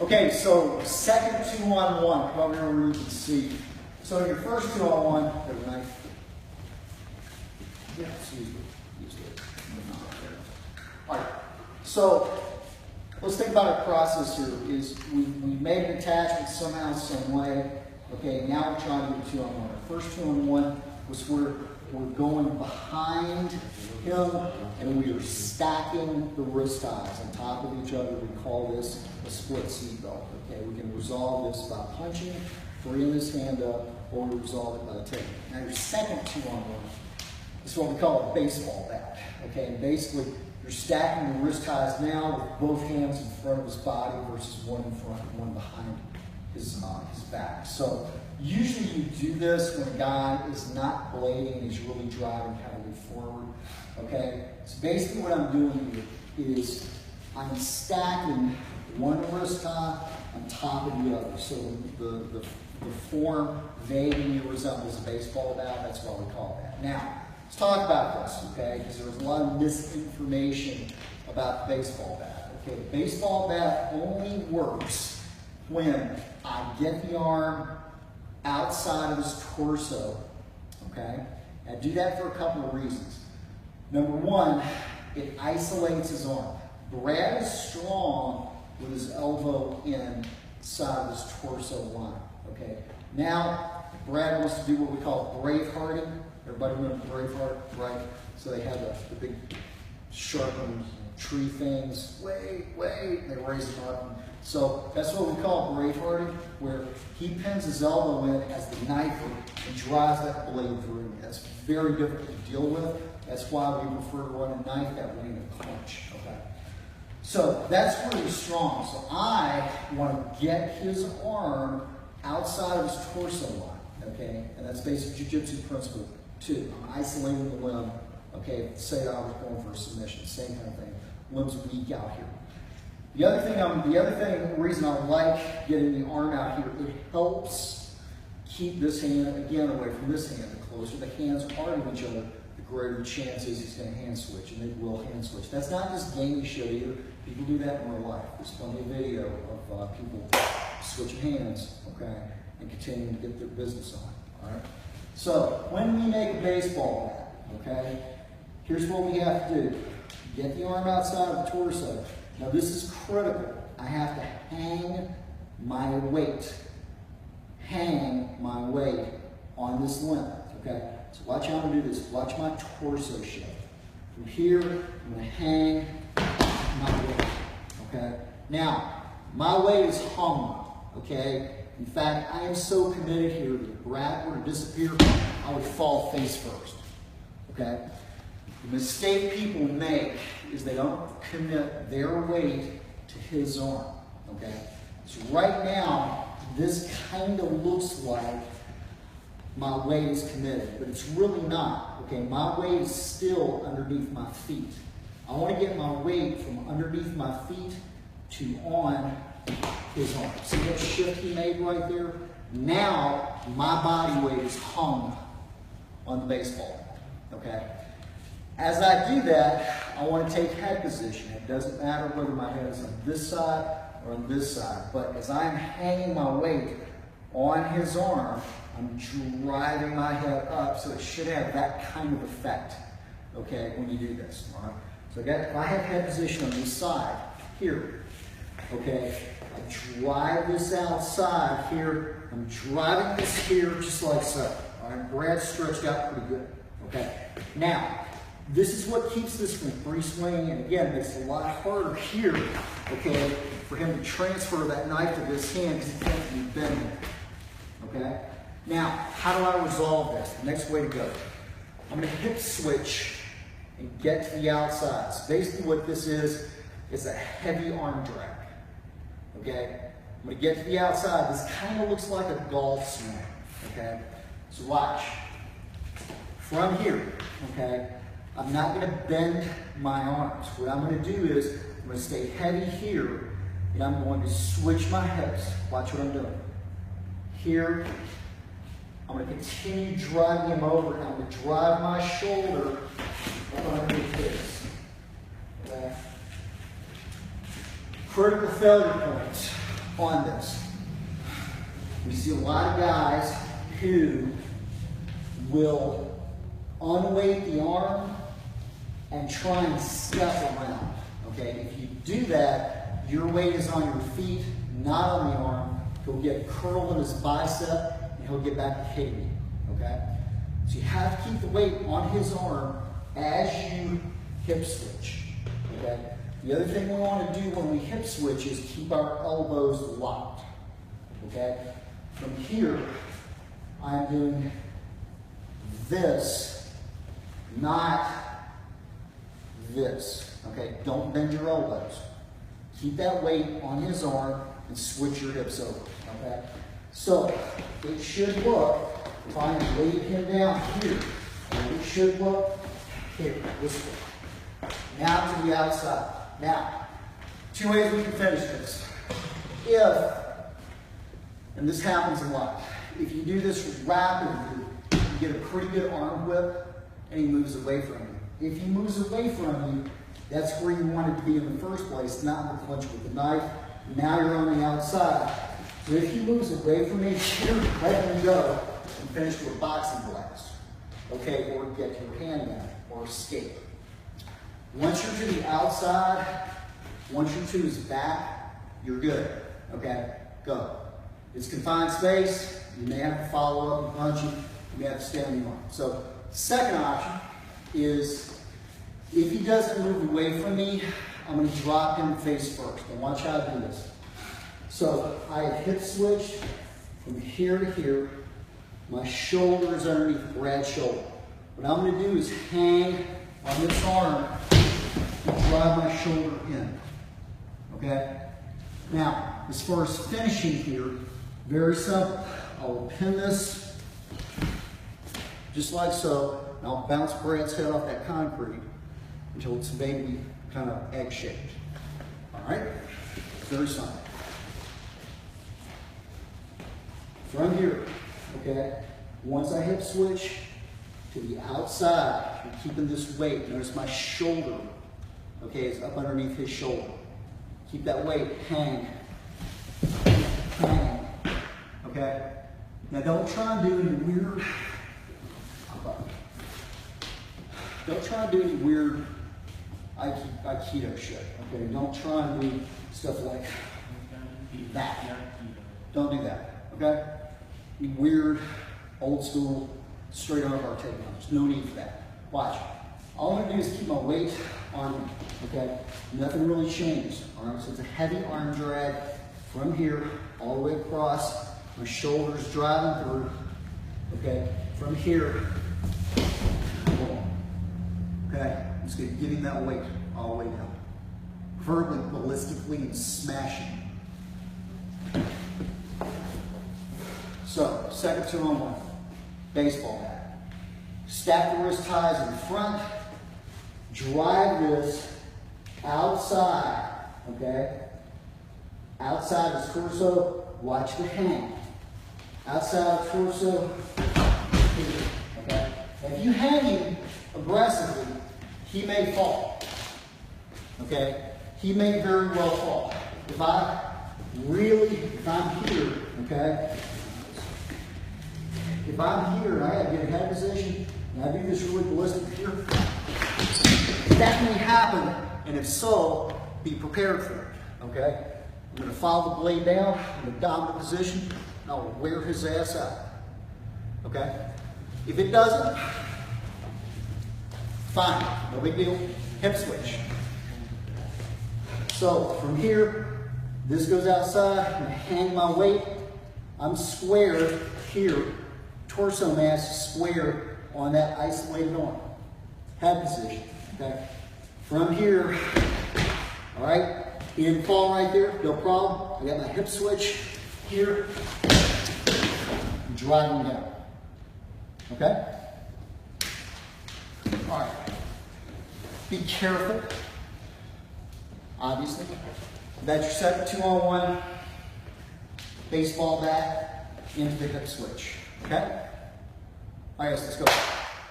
Okay, so second 2-on-1, probably where you can see. So your first 2-on-1, have a knife. Yeah, excuse me. All right, so let's think about our process here. Is we made an attachment somehow, some way. Okay, now we're trying to do 2-on-1. Our first 2-on-1 was where we're going behind him and we are stacking the wrist ties on top of each other. We call this a split seatbelt. Okay, we can resolve this by punching, freeing this hand up, or we resolve it by the tape. Now your second 2-on-1 is what we call a baseball bat. Okay, and basically you're stacking the wrist ties now with both hands in front of his body versus one in front and one behind his back. So usually you do this when a guy is not blading and he's really driving heavily forward. Okay, so basically what I'm doing here is I'm stacking one wrist tie on top of the other. So the form vaguely resembles a baseball bat. That's why we call it that. Now, let's talk about this, okay? Because there was a lot of misinformation about the baseball bat. Okay, the baseball bat only works when I get the arm outside of his torso, okay? I do that for a couple of reasons. Number one, it isolates his arm. Brad is strong with his elbow inside of his torso line, okay? Now, Brad wants to do what we call bravehearting. Everybody remember Braveheart, right? So they had the big sharpened tree things. Wait, they raise them up. So that's what we call bravehearting, where he pins his elbow in as the knifer and drives that blade through. That's very difficult to deal with. That's why we prefer to run a knife that way in a clinch. Okay. So that's where he's strong. So I want to get his arm outside of his torso line. Okay, and that's basic jiu-jitsu principle. Two, I'm isolating the limb. Okay, say I was going for a submission, same kind of thing. Limb's weak out here. The reason I like getting the arm out here, it helps keep this hand again away from this hand. The closer the hands are to each other, the greater the chance is he's going to hand switch, and it will hand switch. That's not just gaming shit either. People do that in real life. There's plenty of video of people switching hands, okay, and continuing to get their business on. All right. So when we make a baseball bat, okay, here's what we have to do. Get the arm outside of the torso. Now this is critical. I have to hang my weight on this limb, okay? So watch how I'm gonna do this. Watch my torso shift. From here, I'm gonna hang my weight, okay? Now, my weight is hung, okay? In fact, I am so committed here that if Brad were to disappear, I would fall face first, okay? The mistake people make is they don't commit their weight to his arm, okay? So right now, this kind of looks like my weight is committed, but it's really not, okay? My weight is still underneath my feet. I want to get my weight from underneath my feet to on his arm. See that shift he made right there? Now, my body weight is hung on the baseball, okay? As I do that, I want to take head position. It doesn't matter whether my head is on this side or on this side, but as I'm hanging my weight on his arm, I'm driving my head up, so it should have that kind of effect, okay, when you do this, all right? So if I have head position on this side, here, okay, I drive this outside here, I'm driving this here just like so, all right? Brad's stretched out pretty good, okay? Now, this is what keeps this from free swinging, and again, it makes it a lot harder here, okay, for him to transfer that knife to this hand because he can't be bending, okay? Now, how do I resolve this? The next way to go. I'm going to hip switch and get to the outside. So basically what this is a heavy arm drag, okay? I'm going to get to the outside. This kind of looks like a golf swing, okay? So watch. From here, okay? I'm not going to bend my arms. What I'm going to do is I'm going to stay heavy here, and I'm going to switch my hips. Watch what I'm doing. Here, I'm going to continue driving him over, and I'm going to drive my shoulder up underneath this. Okay? Critical failure points. on this. We see a lot of guys who will unweight the arm and try and step around, okay? If you do that, your weight is on your feet, not on the arm. He'll get curl in his bicep and he'll get back to hitting you, okay? So you have to keep the weight on his arm as you hip switch, okay? The other thing we want to do when we hip switch is keep our elbows locked, okay? From here, I'm doing this, not this, okay? Don't bend your elbows. Keep that weight on his arm and switch your hips over, okay? So, it should look, if I lay him down here, it should look here, this way. Now to the outside. Now, two ways we can finish this. And this happens a lot, if you do this rapidly, you get a pretty good arm whip and he moves away from you. If he moves away from you, that's where you want it to be in the first place, not in the clinch with the knife. Now you're on the outside. So if he moves away from me, let him go and finish with a boxing blast, okay, or get your hand down, or escape. Once you're to the outside, once you're to his back, you're good, okay? Go. It's confined space. You may have to follow up and punch him. You may have to stay on the arm. So, second option is, if he doesn't move away from me, I'm going to drop him face first. And watch how I do this. So, I have hip switched from here to here. My shoulder is underneath Brad's shoulder. What I'm going to do is hang on this arm and drive my shoulder in. Okay? Now, as far as finishing here, very simple. I will pin this just like so, and I'll bounce Brad's head off that concrete until it's maybe kind of egg-shaped. All right? Very simple. From here, okay, once I hip switch to the outside, I'm keeping this weight. Notice my shoulder, okay, is up underneath his shoulder. Keep that weight, hang, okay? Now don't try and do any weird, Aikido shit, okay? Don't try and do stuff like that. Don't do that, okay? Weird, old school, straight arm bar takedowns. No need for that. Watch. All I'm going to do is keep my weight on him, okay? Nothing really changes. All right, so it's a heavy arm drag from here all the way across. My shoulders driving through, okay? From here, okay? I'm just going to give him that weight all the way down. Preferably ballistically and smashing. So, second 2-on-1, baseball bat. Stack the wrist ties in front, drive this outside, okay? Outside his torso, watch the hang. Outside the torso, okay? If you hang him aggressively, he may fall, okay? He may very well fall. If I'm here, okay? If I'm here and I have to get a head position, and I do this really ballistic here, that may happen, and if so, be prepared for it, okay? I'm going to follow the blade down in the dominant position, and I'll wear his ass out, okay? If it doesn't, fine, no big deal, hip switch. So, from here, this goes outside, I'm going to hang my weight, I'm square here, torso mass is square on that isolated arm. Head position, okay? From here, all right? He didn't fall right there, no problem. I got my hip switch here, driving down, okay? All right, be careful, obviously. That's your second 2-on-1, baseball bat into the hip switch, okay? All right, let's go.